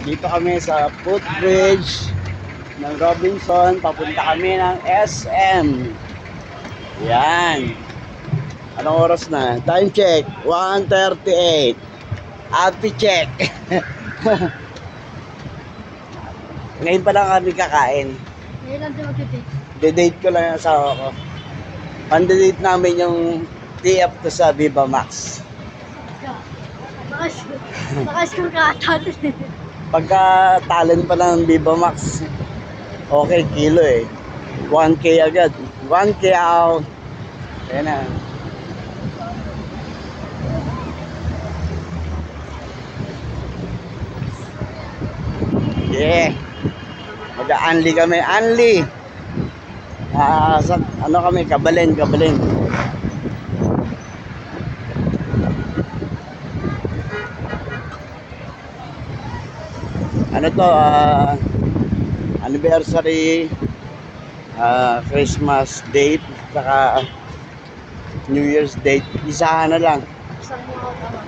Dito kami sa footbridge ng Robinson. Papunta kami ng SM. Yan. Anong oras na? Time check. 1:38. Happy check. Ngayon pa lang kami kakain. Ngayon lang din mag-date. De-date ko lang yung asawa ko. Pande-date namin yung TF to sa Viva Max. Naka-score ka ata. Pagka talent pa ng Viva Max, okay, kilo eh. 1K agad. 1K out. Ayan na. Yeah. Mag-a-unli kami. Unli. Ano kami? Kabalen. Ano to? Anniversary, Christmas date, saka New Year's date. Isahan na lang. Isang mga tama.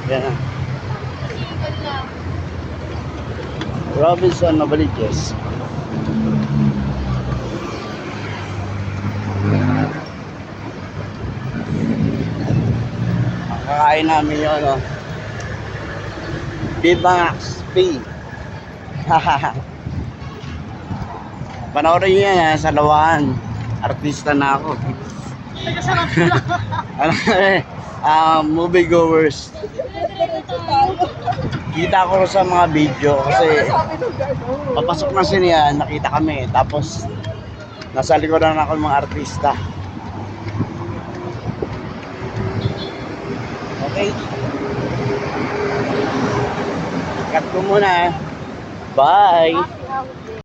Yan na. Robinson Novaliches. Kakain namin yun, no? Viva Max P. Panoorin nyo yan, ha? Sa Lawan. Artista na ako. Nagkasarap sila. Movie goers. Kita ko sa mga video kasi papasok na siya, nakita kami. Tapos nasa likodan ako ng mga artista. Okay. Cut ko muna. Bye.